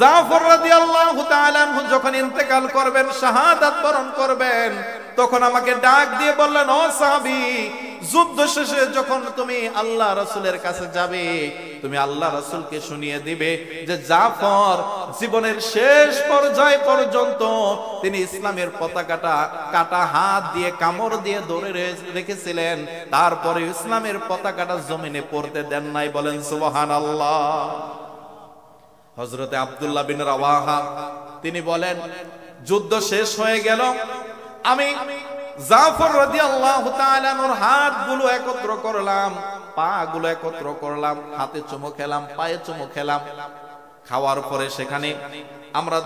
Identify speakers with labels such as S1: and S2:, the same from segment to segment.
S1: জাফর রাদিয়াল্লাহু তাআলা আনহু যখন ইন্তেকাল করবেন, শাহাদাত বরণ করবেন, তখন আমাকে ডাক দিয়ে বললেন, ও সাহাবী, যুদ্ধ শেষে যখন তুমি আল্লাহ রাসূলের কাছে যাবে, তুমি আল্লাহ রাসূলকে শুনিয়ে দিবে যে জাফর জীবনের শেষ পর্যায় পর্যন্ত তিনি ইসলামের পতাকাটা কাটা হাত দিয়ে কামড় দিয়ে ধরে রেখেছিলেন, তারপরে ইসলামের পতাকাটা জমিনে পড়তে দেন নাই। বলেন সুবহানাল্লাহ। হযরতে আব্দুল্লাহ বিন রাওয়াহা তিনি বলেন, যুদ্ধ শেষ হয়ে গেল, আমি জাফর রাদিয়াল্লাহু তাআলা আনহুর হাতগুলো একত্র করলাম, পাগুলো একত্র করলাম, হাতে চুমু খেলাম, পায়ে চুমু খেলাম। খাওয়ার পরে সেখানে আমরা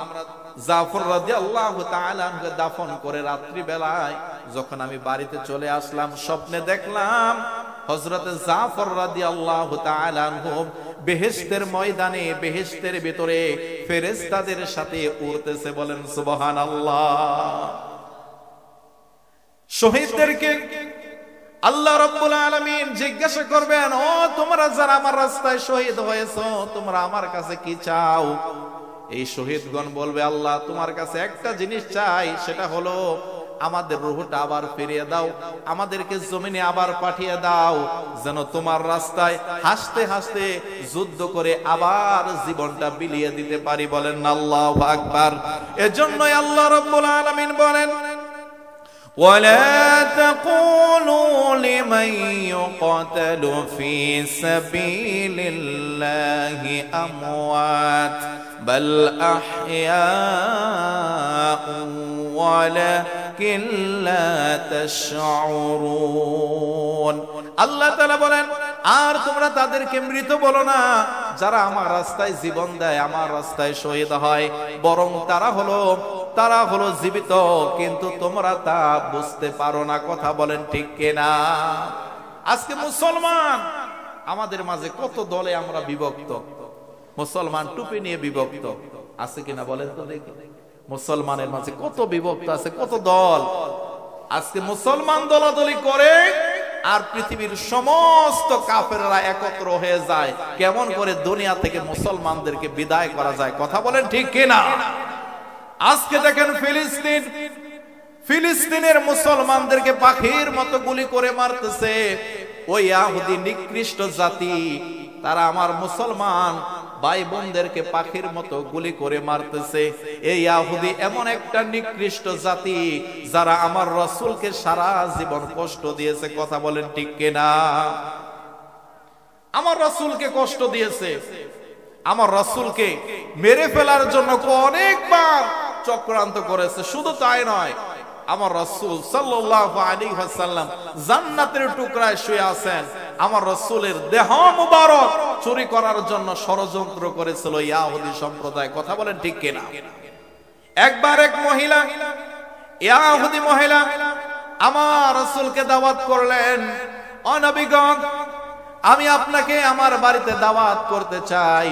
S1: জাফর রাদিয়াল্লাহু তাআলা আনহুকে দাফন করে রাত্রি বেলায় যখন আমি বাড়িতে চলে আসলাম, স্বপ্নে দেখলাম হযরতে জাফর রাদিয়াল্লাহু তাআলা আনহু বেহেশতের ময়দানে, বেহেশতের ভিতরে ফেরেশতাদের সাথে উড়তেছে। বলেন সুবহানাল্লাহ। শহীদদেরকে আল্লাহ রাব্বুল আলামিন জিজ্ঞাসা করবেন, ও তোমরা যারা আমার রাস্তায় শহীদ হয়েছো, তোমরা আমার কাছে কি চাও? এই শহীদগণ বলবে, আল্লাহ তোমার কাছে একটা জিনিস চাই, সেটা হলো আমাদের রূহটা আবার ফিরিয়ে দাও, আমাদেরকে জমিনে আবার পাঠিয়ে দাও, যেন তোমার রাস্তায় হাসতে হাসতে যুদ্ধ করে আবার জীবনটা বিলিয়ে দিতে পারি। বলেন আল্লাহু আকবার। এজন্যই আল্লাহ রাব্বুল আলামিন বলেন, ولا تقولوا لمن يقتل في سبيل الله أموات بل أحياء ولكن لا تشعرون। আল্লাহ তাআলা বলেন, আর তোমরা তাদেরকে মৃত বলো না যারা আমার রাস্তায় জীবন দেয়, আমার রাস্তায় শহীদ হয়, বরং তারা হলো জীবিত, কিন্তু তোমরা তা বুঝতে পারো না। কথা বলেন ঠিক কিনা? আজকে মুসলমান আমাদের মাঝে কত দলে আমরা বিভক্ত। মুসলমান টুপি নিয়ে বিভক্ত আছে কিনা বলেন তো দেখি। মুসলমানের মাঝে কত বিভক্ত আছে, কত দল। আজকে মুসলমান দলাদলি করে আর পৃথিবীর সমস্ত কাফেররা একত্র হয়ে যায় কেমন করে দুনিয়া থেকে মুসলমানদেরকে বিদায় করা যায়। কথা বলেন ঠিক কিনা? আজকে দেখেন ফিলিস্তিনের মুসলমানদেরকে পাখির মতো গুলি করে মারতেছে। ওই ইহুদি নিকৃষ্ট জাতি, তারা আমার মুসলমান ভাই বোনদেরকে পাখির মতো গুলি করে মারতেছে। এই ইহুদি এমন একটা নিকৃষ্ট জাতি যারা আমার রাসূলকে সারা জীবন কষ্ট দিয়েছে। কথা বলেন ঠিক কিনা? আমার রাসূলকে কষ্ট দিয়েছে, আমার রাসূলকে মেরে ফেলার জন্য অনেকবার চক্রান্ত করেছে। শুধু তাই নয়, আমার রাসূল সাল্লাল্লাহু আলাইহি ওয়াসাল্লাম জান্নাতের টুকরায় শুয়ে আছেন, আমার রাসূলের দেহ মুবারক চুরি করার জন্য ষড়যন্ত্র করেছিল ইহুদি সম্প্রদায়। কথা বলেন ঠিক কিনা? একবার এক মহিলা, ইহুদি মহিলা আমার রাসূলকে দাওয়াত করলেন, ও নবীগণ, আমি আপনাকে আমার বাড়িতে দাওয়াত করতে চাই।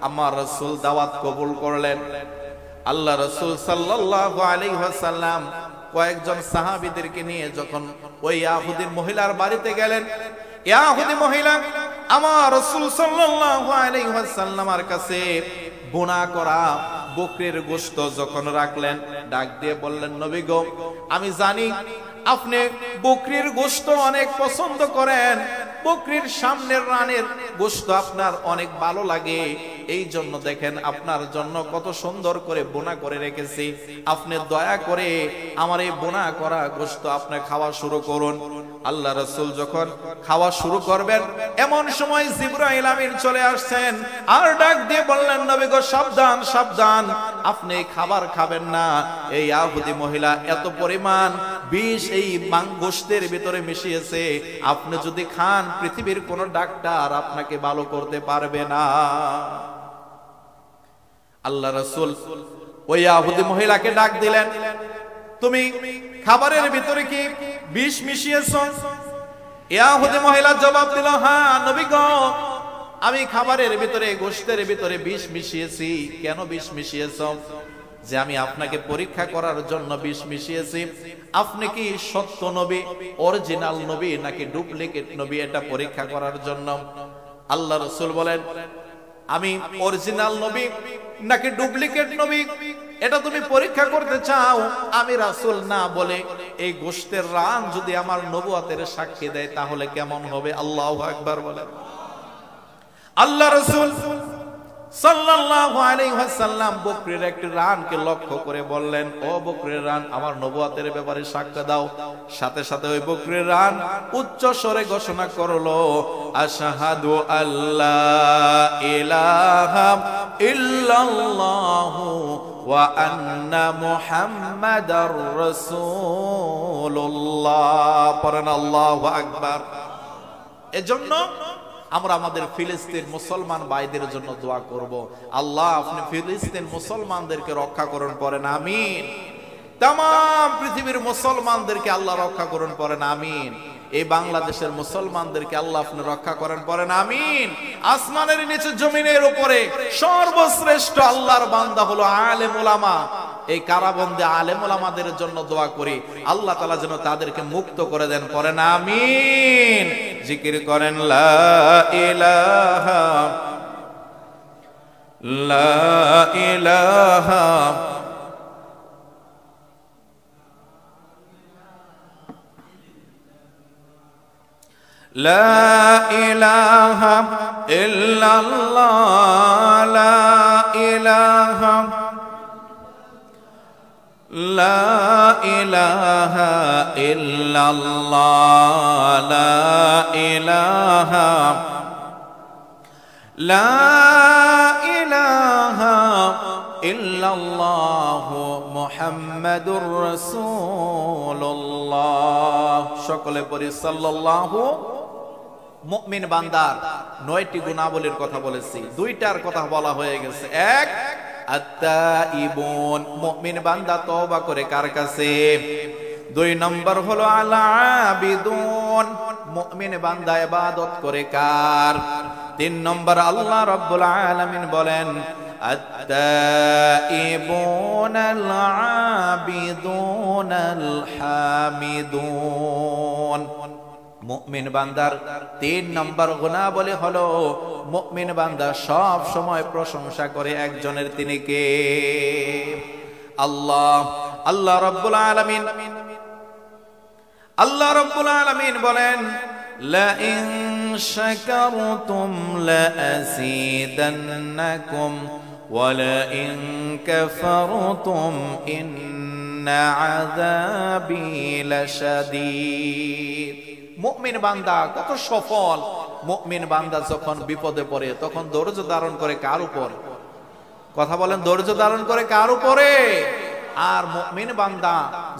S1: আমার রাসূল দাওয়াত কবুল করলেন। আল্লাহ রাসূল সাল্লাল্লাহু আলাইহি ওয়াসাল্লাম কয়েকজন সাহাবীদেরকে নিয়ে যখন ওই ইহুদি মহিলার বাড়িতে গেলেন, ইহুদি মহিলা আমার রাসূল সাল্লাল্লাহু আলাইহি ওয়াসাল্লামের কাছে বোনা করা বকরির গোশত যখন রাখলেন, ডাক দিয়ে বললেন, নবী গো, আমি জানি আপনি বকরির গোশত অনেক পছন্দ করেন, বকরির সামনের রানের গোশত আপনার অনেক ভালো লাগে, এই জন্য দেখেন আপনার জন্য কত সুন্দর করে বোনা করে রেখেছি, আপনি দয়া করে আমার এই বোনা করা গোশত আপনি খাওয়া শুরু করুন। আল্লাহ রাসূল যখন খাওয়া শুরু করবেন, এমন সময় জিবরাইল আমিন চলে আসছেন আর ডাক দিয়ে বললেন, নবী গো, সাবধান সাবধান, আপনি খাবার খাবেন না। এই ইহুদি মহিলা এত পরিমাণ বিষ এই গোশতের ভিতরে মিশিয়েছে, আপনি যদি খান পৃথিবীর কোন ডাক্তার আপনাকে ভালো করতে পারবে না। আল্লাহ রাসূল ওই ইহুদি মহিলাকে ডাক দিলেন, তুমি খাবারের ভিতরে কি বিষ মিশিয়েছো? ইহুদি মহিলা জবাব দিল, হ্যাঁ নবী গো, আমি খাবারের ভিতরে গোশতের ভিতরে বিষ মিশিয়েছি। কেন বিষ মিশিয়েছো? যে আমি আপনাকে পরীক্ষা করার জন্য বিষ মিশিয়েছি, আপনি কি সত্য নবী, অরিজিনাল নবী নাকি ডুপ্লিকেট নবী, এটা পরীক্ষা করার জন্য। আল্লাহ রাসূল বলেন, আমি অরিজিনাল নবী নাকি ডুপ্লিকেট নবী, এটা তুমি পরীক্ষা করতে চাও। আমি রাসূল না বলে এই গোশতের রান যদি আমার নবুয়তের সাক্ষী দেয় তাহলে কেমন হবে? আল্লাহু আকবার বলেন। আল্লাহ রাসূল সাল্লাল্লাহু আলাইহি ওয়াসাল্লাম বকরীর একটি রানকে লক্ষ্য করে বললেন, ও বকরীর রান, আমার নবুয়তের ব্যাপারে সাক্ষ্য দাও। সাথে সাথে ওই বকরীর রান উচ্চ স্বরে ঘোষণা করলো, আশহাদু আল্লা ইলাহা ইল্লাল্লাহু ওয়া আন্না মুহাম্মাদার রাসূলুল্লাহ। পড়েন আল্লাহু আকবার। এজন্য আমরা আমাদের ফিলিস্তিন মুসলমান ভাইদের জন্য দোয়া করব, আল্লাহ আপনি ফিলিস্তিন মুসলমানদেরকে রক্ষা করুন, পড়েন আমিন। তাম পৃথিবীর মুসলমানদেরকে আল্লাহ রক্ষা করুন, পড়েন আমিন। এই বাংলাদেশের মুসলমানদেরকে আল্লাহ আপনি রক্ষা করেন, পড়েন আমিন। আসমানের নিচে জমিনের উপরে সর্বশ্রেষ্ঠ আল্লাহর বান্দা হলো আলেম উলামা। এই কারাবন্দী আলেম উলামাদের জন্য দোয়া করি, আল্লাহ তাআলা যেন তাদেরকে মুক্ত করে দেন, পড়েন আমিন। জিকির করেন লা ইলাহা লা ইলাহা লা ইলাহা ইল্লাল্লাহ লা ইলাহা লা ইলাহা ইল্লাল্লাহ লা ইলাহা লা ইলাহা ইল্লাল্লাহ মুহাম্মাদুর রাসূলুল্লাহ। সকলে পড়ি সাল্লাল্লাহু। মুমিন বান্দার 9টি গুণাবলীর কথা বলেছি, 2টার কথা বলা হয়ে গেছে। এক, আত-তাইবুন, মুমিন বান্দা তওবা করে কার কাছে? 2 নম্বর হলো আল-আবিদুন, মুমিন বান্দা ইবাদত করে কার? 3 নম্বর আল্লাহ রাব্বুল আলামিন বলেন আত-তাইবুন আল-আবিদুন আল-হামিদুন। মুমিন বান্দার 3 নম্বর গুণাবলী হলো মুমিন বান্দা সব সময় প্রশংসা করে একজনের, তিনি কে? আল্লাহ। আল্লাহ রাব্বুল আলামিন বলেন লা ইন শাকারতুম লা আযীদান্নাকুম ওয়া লা ইন কাফারতুম ইন্না আযাবি লাশাদীদ। মুমিন বান্দা কত সফল! মুমিন বান্দা যখন বিপদে পড়ে তখন ধৈর্য ধারণ করে কার উপর? কথা বলেন, ধৈর্য ধারণ করে কার উপরে? আর মুমিন বান্দা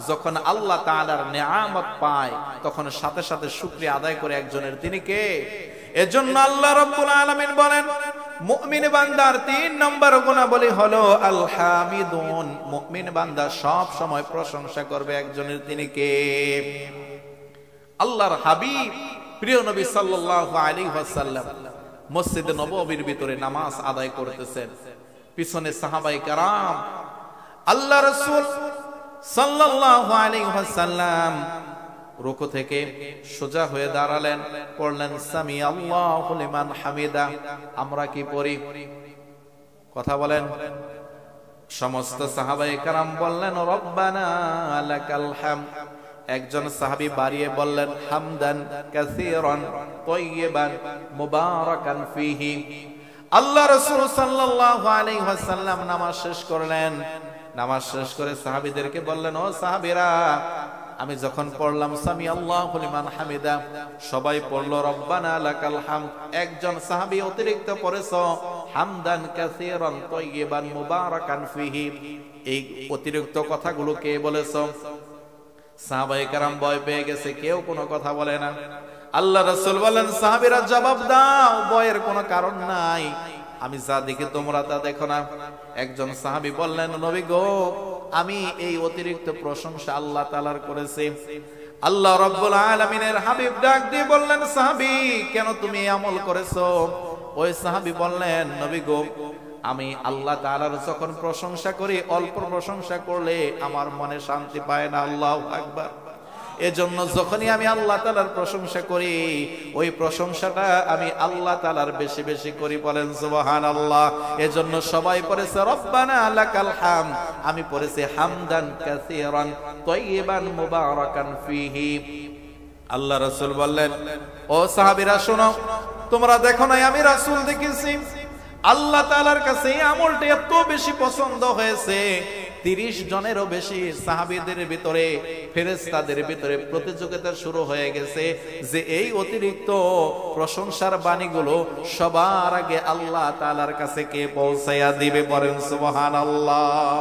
S1: যখন আল্লাহ তাআলার নিয়ামত পায় তখন সাথে সাথে শুকরিয়া আদায় করে একজনের, তিনি কে? এজন্য আল্লাহ রাব্বুল আলামিন বলেন মুমিন বান্দার 3 নম্বর গুণাবলী হলো আল হামিদুন, মুমিন বান্দা সব সময় প্রশংসা করবে একজনের, তিনি কে? আল্লাহর হাবিব প্রিয় নবী সাল্লাল্লাহু আলাইহি ওয়াসাল্লাম মসজিদে নববীর ভিতরে নামাজ আদায় করতেছেন, পিছনে সাহাবায়ে কেরাম। আল্লাহ রাসূল সাল্লাল্লাহু আলাইহি ওয়াসাল্লাম রুকু থেকে সোজা হয়ে দাঁড়ালেন, পড়লেন সামি আল্লাহু লিমান হামিদা। আমরা কি পড়ি? কথা বলেন। সমস্ত সাহাবায়ে কেরাম বললেন রব্বানা লাকাল হামদ। একজন সাহাবী বাড়িয়ে বললেন হামদান কাসীরান তাইয়িবান মুবারাকান ফীহি। আল্লাহ রাসূল সাল্লাল্লাহু আলাইহি ওয়াসাল্লাম নামাজ শেষ করলেন। নামাজ শেষ করে সাহাবীদেরকে বললেন, ও সাহাবীরা, আমি যখন পড়লাম সামি আল্লাহু লিমান হামিদা, সবাই পড়লো রব্বানা লাকাল হামদ। একজন সাহাবী অতিরিক্ত পড়েছো হামদান কাসীরান তাইয়িবান মুবারাকান ফীহি। এই অতিরিক্ত কথাগুলো কে বলেছো? সাহাবায়ে কেরাম ভয় পেয়ে গেছে, কেউ কোনো কথা বলে না। আল্লাহ রাসূল বলেন সাহাবীরা জবাব দাও, ভয়ের কোনো কারণ নাই, আমি যা দেখি তোমরা তা দেখো না। একজন সাহাবী বললেন নবী গো, আমি এই অতিরিক্ত প্রশংসা আল্লাহ তাআলার করেছি। আল্লাহ রাব্বুল আলামিনের হাবিব ডাক দিয়ে বললেন সাহাবী, কেন তুমি এই আমল করেছো? ওই সাহাবী বললেন নবী গো, আমি আল্লাহ তাআলার যখন প্রশংসা করি, অল্প প্রশংসা করলে আমার মনে শান্তি পায় না। আল্লাহু আকবার। এজন্য যখনই আমি আল্লাহ তাআলার প্রশংসা করি, ওই প্রশংসাটা আমি আল্লাহ তাআলার বেশি বেশি করি। বলেন সুবহানাল্লাহ। এজন্য সবাই পড়েছে রব্বানা লাকাল হাম, আমি পড়েছি হামদান কাসীরান তাইয়িবান মুবারাকান ফিহি। আল্লাহ রাসূল বললেন, ও সাহাবীরা শোনো, তোমরা দেখো নাই আমি রাসূল দেখেছি আল্লাহ তাআলার কাছে এই আমলটা এত বেশি পছন্দ হয়েছে, 30 জনেরও বেশি সাহাবীদের ভিতরে, ফেরেশতাদের ভিতরে প্রতিযোগিতা শুরু হয়ে গেছে যে এই অতিরিক্ত প্রশংসার বাণীগুলো সবার আগে আল্লাহ তাআলার কাছে কে পৌঁছায়া দিবে। বলেন সুবহানাল্লাহ।